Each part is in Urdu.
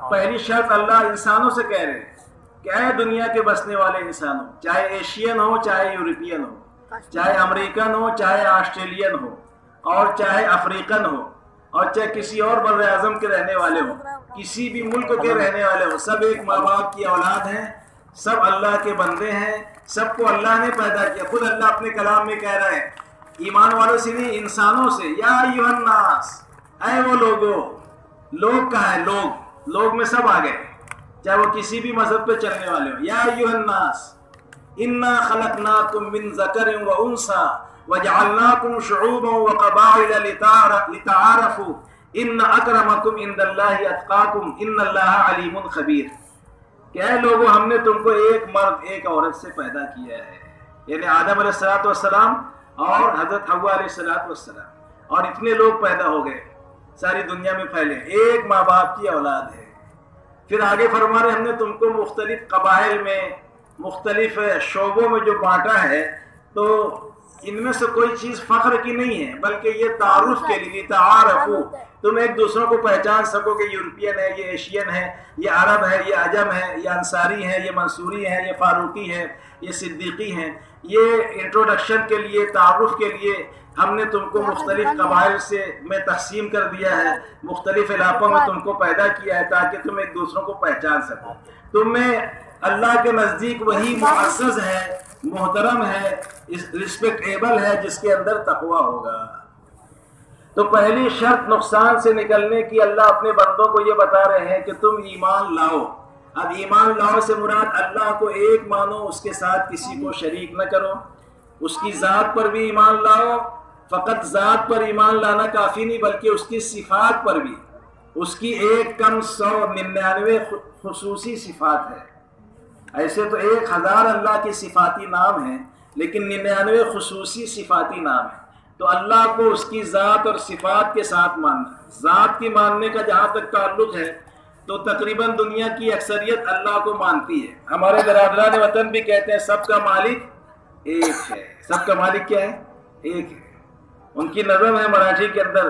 پہلی شرط اللہ انسانوں سے کہہ رہے ہیں کہ اے دنیا کے بسنے والے انسانوں، چاہے ایشین ہو، چاہے یورپین ہو، چاہے امریکن ہو، چاہے آسٹریلین ہو، اور چاہے افریقن ہو، اور چاہے کسی اور بر اعظم کے رہنے والے ہوں، کسی بھی ملک کے رہنے والے ہوں، سب ایک ماں باپ کی اولاد ہیں، سب اللہ کے بندے ہیں، سب کو اللہ نے پیدا کیا۔ خود اللہ اپنے کلام میں کہہ رہا ہے ایمان والوں سے نہیں، انسانوں سے، یا ایھا الناس، اے وہ لوگو۔ لوگ کہاں ہے؟ لوگ میں سب آ گئے، چاہے وہ کسی بھی مذہب پہ چلنے والے ہوں۔ یا ایھا الناس انا خلقناکم من ذکر و انثی وجعلناکم شعوبا وقبائل لتعارفوا ان اکرمکم عند اللہ اتقاکم ان اللہ علیم خبیر۔ کہ اے لوگو، ہم نے تم کو ایک مرد ایک عورت سے پیدا کیا ہے، یعنی آدم علیہ السلام اور حضرت حوا علیہ السلام، اور اتنے لوگ پیدا ہو گئے ساری دنیا میں پھیلے، ایک ماں باپ کی اولاد ہے۔ پھر آگے فرما رہے ہم نے تم کو مختلف قبائل میں، مختلف شعبوں میں جو بانٹا ہے، تو ان میں سے کوئی چیز فخر کی نہیں ہے، بلکہ یہ تعارف کے لیے، تعارفو، تم ایک دوسروں کو پہچان سکو کہ یورپین ہے، یہ ایشین ہے، یہ عرب ہے، یہ عجم ہے، یہ انصاری ہے، یہ منصوری ہے، یہ فاروقی ہے، یہ صدیقی ہیں۔ یہ انٹروڈکشن کے لیے، تعارف کے لیے ہم نے تم کو مختلف قبائل سے میں تقسیم کر دیا ہے، مختلف علاقوں میں تم کو پیدا کیا ہے تاکہ تم ایک دوسروں کو پہچان سکو۔ تم میں اللہ کے نزدیک وہی معزز ہے، محترم ہے، رسپیکٹیبل ہے جس کے اندر تقویٰ ہوگا۔ تو پہلی شرط نقصان سے نکلنے کی اللہ اپنے بندوں کو یہ بتا رہے ہیں کہ تم ایمان لاؤ۔ اب ایمان لاؤ سے مراد اللہ کو ایک مانو، اس کے ساتھ کسی کو شریک نہ کرو، اس کی ذات پر بھی ایمان لاؤ۔ فقط ذات پر ایمان لانا کافی نہیں، بلکہ اس کی صفات پر بھی، اس کی 1,199 خصوصی صفات ہے۔ ایسے تو 1000 اللہ کے صفاتی نام ہیں، لیکن 99 خصوصی صفاتی نام ہیں۔ تو اللہ کو اس کی ذات اور صفات کے ساتھ ماننا، ذات کی ماننے کا جہاں تک تعلق ہے تو تقریباً دنیا کی اکثریت اللہ کو مانتی ہے۔ ہمارے برادران وطن بھی کہتے ہیں سب کا مالک ایک ہے۔ سب کا مالک کیا ہے؟ ایک ہے۔ ان کی نظم ہے مراٹھی کے اندر،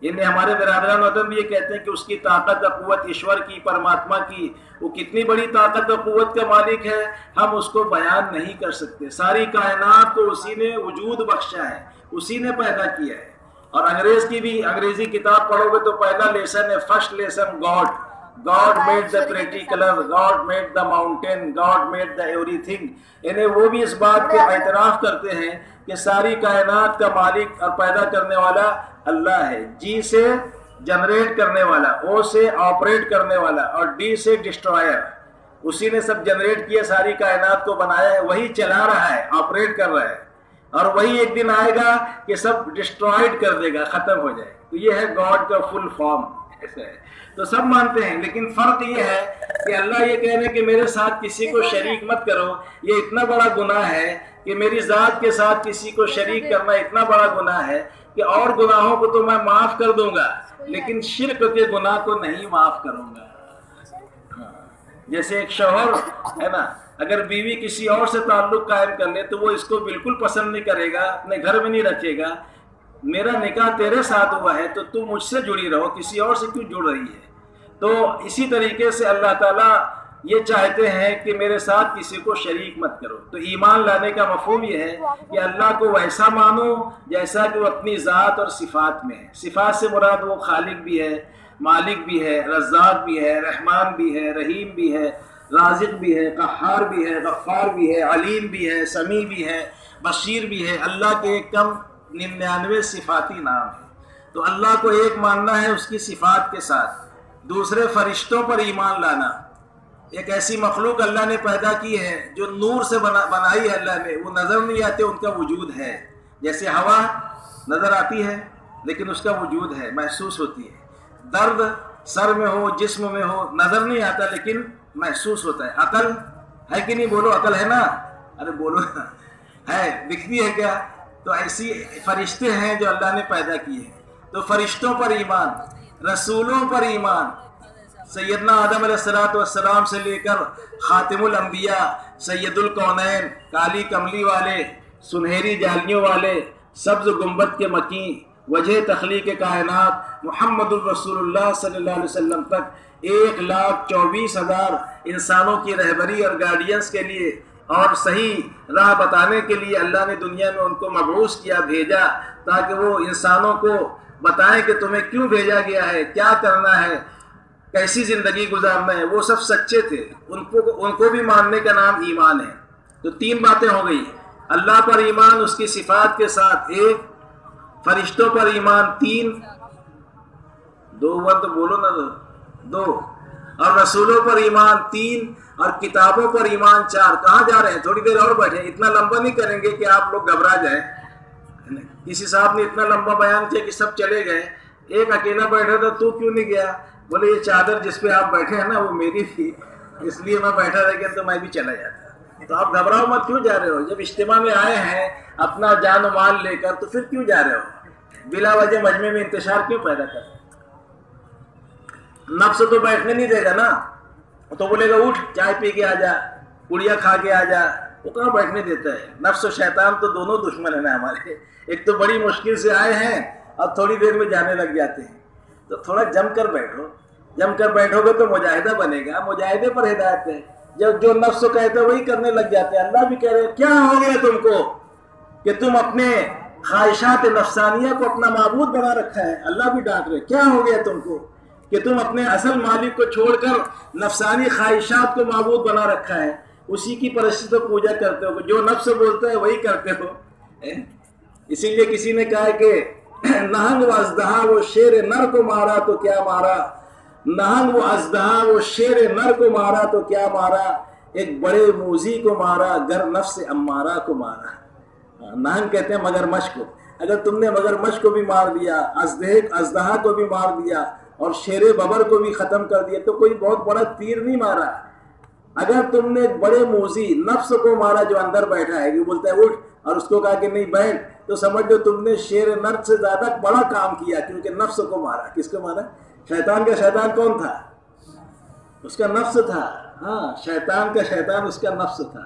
یعنی ہمارے برادران وطن بھی یہ کہتے ہیں کہ اس کی طاقت و قوت، ایشور کی، پرماتما کی، وہ کتنی بڑی طاقت و قوت کا مالک ہے، ہم اس کو بیان نہیں کر سکتے۔ ساری کائنات کو اسی نے وجود بخشا ہے، اسی نے پیدا کیا ہے۔ اور انگریز کی بھی انگریزی کتاب پڑھو گے تو پہلا لیسن ہے، first lesson, God made the pretty color, God made the mountain, God made the everything۔ یعنی وہ بھی اس بات کے اعتراف کرتے ہیں کہ ساری کائنات کا مالک اور پیدا کرنے والا اللہ ہے۔ جی سے جنریٹ کرنے والا، او سے آپریٹ کرنے والا، اور ڈی سے ڈسٹرائر۔ اسی نے سب جنریٹ کیا، ساری کائنات کو بنایا ہے، وہی چلا رہا ہے، آپریٹ کر رہا ہے، اور وہی ایک دن آئے گا کہ سب ڈسٹرائڈ کر دے گا، ختم ہو جائے۔ تو یہ ہے گاڈ کا فل فارم، ایسا ہے۔ تو سب مانتے ہیں، لیکن فرق یہ ہے کہ اللہ یہ کہہ رہے کہ میرے ساتھ کسی کو شریک مت کرو۔ یہ اتنا بڑا گناہ ہے کہ میری ذات کے ساتھ کسی کو شریک کرنا اتنا بڑا گناہ ہے کہ اور گناہوں کو تو میں معاف کر دوں گا، لیکن شرک کے گناہ کو نہیں معاف کروں گا۔ جیسے ایک شوہر ہے نا، اگر بیوی کسی اور سے تعلق قائم کر لے تو وہ اس کو بالکل پسند نہیں کرے گا، اپنے گھر میں نہیں رکھے گا۔ میرا نکاح تیرے ساتھ ہوا ہے تو تم مجھ سے جڑی رہو، کسی اور سے کیوں جڑ رہی ہے؟ تو اسی طریقے سے اللہ تعالیٰ یہ چاہتے ہیں کہ میرے ساتھ کسی کو شریک مت کرو۔ تو ایمان لانے کا مفہوم یہ ہے کہ اللہ کو ویسا مانو جیسا کہ وہ اپنی ذات اور صفات میں ہے۔ صفات سے مراد وہ خالق بھی ہے، مالک بھی ہے، رزاق بھی ہے، رحمان بھی ہے، رحیم بھی ہے، رازق بھی ہے، قہار بھی ہے، غفار بھی ہے، علیم بھی ہے، سمیع بھی ہے، بصیر بھی ہے۔ اللہ کے 99 صفاتی نام ہیں۔ تو اللہ کو ایک ماننا ہے اس کی صفات کے ساتھ۔ دوسرے فرشتوں پر ایمان لانا، ایک ایسی مخلوق اللہ نے پیدا کی ہے جو نور سے بنائی ہے اللہ نے، وہ نظر نہیں آتے، ان کا وجود ہے۔ جیسے ہوا نظر آتی ہے لیکن اس کا وجود ہے، محسوس ہوتی ہے۔ درد سر میں ہو، جسم میں ہو، نظر نہیں آتا لیکن محسوس ہوتا ہے۔ عقل ہے کہ نہیں؟ بولو، عقل ہے نا؟ ارے بولو، ہے، دکھتی ہے کیا؟ تو ایسی فرشتے ہیں جو اللہ نے پیدا کیے ہیں۔ تو فرشتوں پر ایمان، رسولوں پر ایمان، سیدنا آدم علیہ السلام سے لے کر خاتم الانبیاء، سید الکونین، کالی کملی والے سنہری جالیوں والے، سبز گنبد کے مکین، وجہ تخلیق کائنات محمد الرسول اللہ صلی اللہ علیہ وسلم تک 1,24,000 انسانوں کی رہبری اور گائیڈنس کے لیے اور صحیح راہ بتانے کے لیے اللہ نے دنیا میں ان کو مبعوث کیا، بھیجا، تاکہ وہ انسانوں کو بتائیں کہ تمہیں کیوں بھیجا گیا ہے، کیا کرنا ہے، کیسی زندگی گزارنا ہے۔ وہ سب سچے تھے، ان کو بھی ماننے کا نام ایمان ہے۔ تو 3 باتیں ہو گئی، اللہ پر ایمان اس کی صفات کے ساتھ 1، فرشتوں پر ایمان 3، 2 تو بولو نا 2، اور رسولوں پر ایمان 3، اور کتابوں پر ایمان 4۔ کہاں جا رہے ہیں؟ تھوڑی دیر اور بیٹھے، اتنا لمبا نہیں کریں گے کہ آپ لوگ گھبرا جائیں۔ کسی صاحب نے اتنا لمبا بیان کیا کہ سب چلے گئے، ایک اکیلا بیٹھا تھا، تو کیوں نہیں گیا؟ بولے یہ چادر جس پہ آپ بیٹھے ہیں نا وہ میری تھی، اس لیے میں بیٹھا رہ گیا تو میں بھی چلا جاتا۔ تو آپ گھبراؤ مت، کیوں جا رہے ہو؟ جب اجتماع میں آئے ہیں اپنا جان و مال لے کر تو پھر کیوں جا رہے ہو؟ بلا وجہ مجمع میں انتشار کیوں پیدا کر؟ نفس تو بیٹھنے نہیں دے گا نا، تو بولے گا اٹھ چائے پی کے آ جا، پڑیا کھا کے آ جا، وہ کہاں بیٹھنے دیتا ہے؟ نفس و شیطان تو دونوں دشمن ہیں نا ہمارے، ایک تو بڑی مشکل سے آئے ہیں اور تھوڑی دیر میں جانے لگ جاتے ہیں۔ تو تھوڑا جم کر بیٹھو، جم کر بیٹھو گے تو مجاہدہ بنے گا، مجاہدے پر ہدایت ہے۔ جب جو نفس کو کہتے ہیں وہی کرنے لگ جاتے ہیں۔ اللہ بھی کہہ رہے ہیں کیا ہو گیا تم کو کہ تم اپنے خواہشات نفسانیہ کو اپنا معبود بنا رکھا ہے؟ اللہ بھی ڈانٹ رہے، کیا ہو گیا تم کو کہ تم اپنے اصل مالک کو چھوڑ کر نفسانی خواہشات کو معبود بنا رکھا ہے، اسی کی پرستش و پوجا کرتے ہو، جو نفس بولتا ہے وہی کرتے ہو۔ اسی لیے کسی نے کہا کہ نہنگ و اژدہا وہ شیر نر کو مارا تو کیا مارا، نہنگ و اژدہا وہ شیر نر کو مارا تو کیا مارا، ایک بڑے موذی کو مارا گر نفس امارہ کو مارا۔ نہنگ کہتے ہیں مگرمچھ کو، اگر تم نے مگرمچھ کو بھی مار دیا، اژدہا کو بھی مار دیا اور شیر ببر کو بھی ختم کر دیا تو کوئی بہت بڑا تیر نہیں مارا۔ اگر تم نے بڑے موذی نفس کو مارا جو اندر بیٹھا ہے، وہ بولتا ہے اٹھ، اور اس کو کہا کہ نہیں بیٹھ، تو سمجھ لو تم نے شیر نر سے زیادہ بڑا کام کیا، کیونکہ نفس کو مارا۔ کس کو مارا؟ شیطان کا شیطان کون تھا؟ اس کا نفس تھا۔ ہاں، شیطان کا شیطان اس کا نفس تھا۔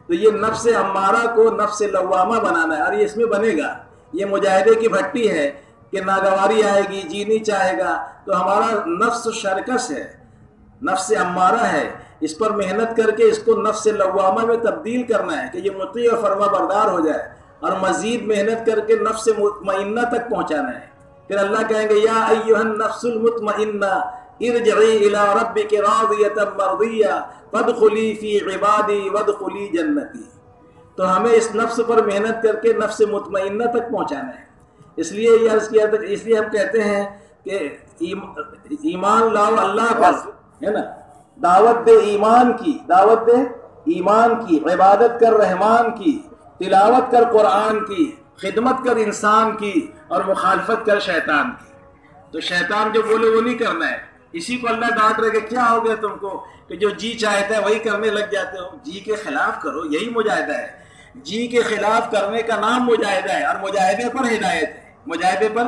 تو یہ نفس امارہ کو نفس لوامہ بنانا ہے، اور یہ اس میں بنے گا۔ یہ مجاہدے کی بھٹی ہے کہ ناگواری آئے گی، جی نہیں چاہے گا، تو ہمارا نفس شرکس ہے، نفس امارہ ہے، اس پر محنت کر کے اس کو نفس لوامہ میں تبدیل کرنا ہے کہ یہ مطیع اور فرما بردار ہو جائے، اور مزید محنت کر کے نفس مطمئنہ تک پہنچانا ہے۔ پھر اللہ کہیں گے یا ایھا النفس المطمئنہ ارجعی الی ربک راضیۃ مرضیہ فادخلی فی عبادی وادخلی جنتی۔ تو ہمیں اس نفس پر محنت کر کے نفس مطمئنہ تک پہنچانا ہے۔ اس لیے ہم کہتے ہیں کہ ایمان لاؤ اللہ پر، ہے نا، دعوت دے ایمان کی، دعوت دے ایمان کی، عبادت کر رحمان کی، تلاوت کر قرآن کی، خدمت کر انسان کی، اور مخالفت کر شیطان کی۔ تو شیطان جو بولے وہ نہیں کرنا ہے۔ اسی کو اللہ ڈانٹ رہے کہ کیا ہو گیا تم کو کہ جو جی چاہتا ہے وہی کرنے لگ جاتے ہو۔ جی کے خلاف کرو، یہی مجاہدہ ہے۔ جی کے خلاف کرنے کا نام مجاہدہ ہے، اور مجاہدے پر ہدایت ہے، مجاہدے پر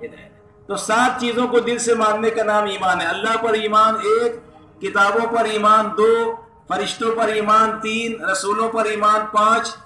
ہدایت۔ تو 7 چیزوں کو دل سے ماننے کا نام ایمان ہے۔ اللہ پر ایمان 1، کتابوں پر ایمان 2، فرشتوں پر ایمان 3، رسولوں پر ایمان 5،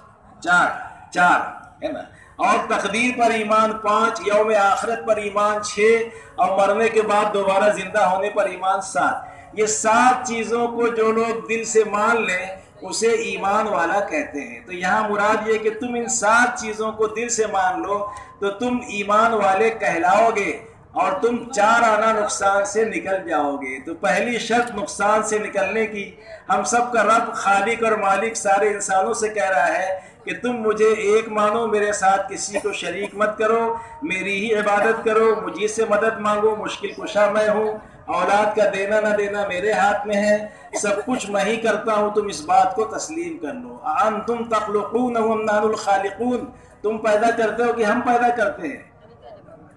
4 ہے نا، اور تقدیر پر ایمان 5، یوم آخرت پر ایمان 6، اور مرنے کے بعد دوبارہ زندہ ہونے پر ایمان 7۔ یہ 7 چیزوں کو جو لوگ دل سے مان لیں اسے ایمان والا کہتے ہیں۔ تو یہاں مراد یہ کہ تم ان 7 چیزوں کو دل سے مان لو تو تم ایمان والے کہلاؤ گے، اور تم 4 آنا نقصان سے نکل جاؤ گے۔ تو پہلی شرط نقصان سے نکلنے کی، ہم سب کا رب خالق اور مالک سارے انسانوں سے کہہ رہا ہے کہ تم مجھے ایک مانو، میرے ساتھ کسی کو شریک مت کرو، میری ہی عبادت کرو، مجھے سے مدد مانگو، مشکل کشا میں ہوں، اولاد کا دینا نہ دینا میرے ہاتھ میں ہے، سب کچھ میں ہی کرتا ہوں، تم اس بات کو تسلیم کر لو۔ انتم تخلقون ام نحن الخالقون، تم پیدا کرتے ہو کہ ہم پیدا کرتے ہیں؟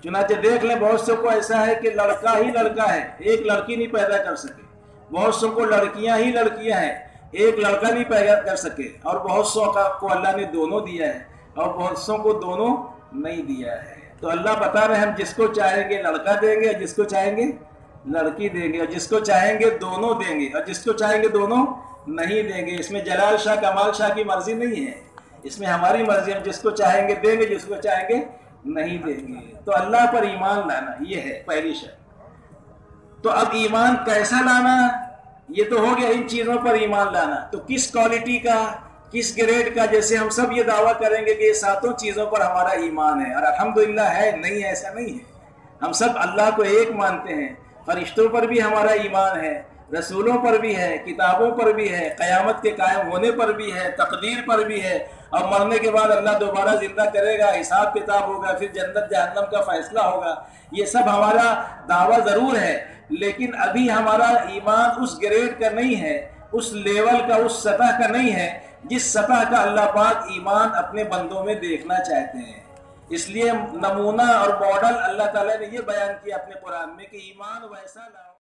چنانچہ دیکھ لیں بہت سے کو ایسا ہے کہ لڑکا ہی لڑکا ہے، ایک لڑکی نہیں پیدا کر سکے، بہت سو کو لڑکیاں ہی لڑکیاں ہیں، ایک لڑکا نہیں پیدا کر سکے، اور بہت سو کو اللہ نے دونوں دیا ہے، اور بہت سو کو دونوں نہیں دیا ہے۔ تو اللہ بتا رہے ہیں ہم جس کو چاہیں گے لڑکا دیں گے، جس کو چاہیں گے لڑکی دیں گے، اور جس کو چاہیں گے دونوں دیں گے، اور جس کو چاہیں گے دونوں نہیں دیں گے۔ اس میں جلال شاہ کمال شاہ کی مرضی نہیں ہے، اس میں ہماری مرضی، ہم جس کو چاہیں گے دیں گے، جس کو چاہیں گے نہیں دیں گے۔ تو اللہ پر ایمان لانا یہ ہے پہلی شرط۔ تو اب ایمان کیسا لانا؟ یہ تو ہو گیا ان چیزوں پر ایمان لانا، تو کس کوالٹی کا، کس گریڈ کا؟ جیسے ہم سب یہ دعویٰ کریں گے کہ یہ ساتوں چیزوں پر ہمارا ایمان ہے، اور الحمدللہ ہے، نہیں ایسا نہیں ہے۔ ہم سب اللہ کو ایک مانتے ہیں، فرشتوں پر بھی ہمارا ایمان ہے، رسولوں پر بھی ہے، کتابوں پر بھی ہے، قیامت کے قائم ہونے پر بھی ہے، تقدیر پر بھی ہے، اور مرنے کے بعد اللہ دوبارہ زندہ کرے گا، حساب کتاب ہوگا، پھر جنت جہنم کا فیصلہ ہوگا۔ یہ سب ہمارا دعویٰ ضرور ہے، لیکن ابھی ہمارا ایمان اس گریڈ کا نہیں ہے، اس لیول کا، اس سطح کا نہیں ہے جس سطح کا اللہ پاک ایمان اپنے بندوں میں دیکھنا چاہتے ہیں۔ اس لیے نمونہ اور ماڈل اللہ تعالیٰ نے یہ بیان کیا اپنے قرآن میں کہ ایمان ویسا لاؤ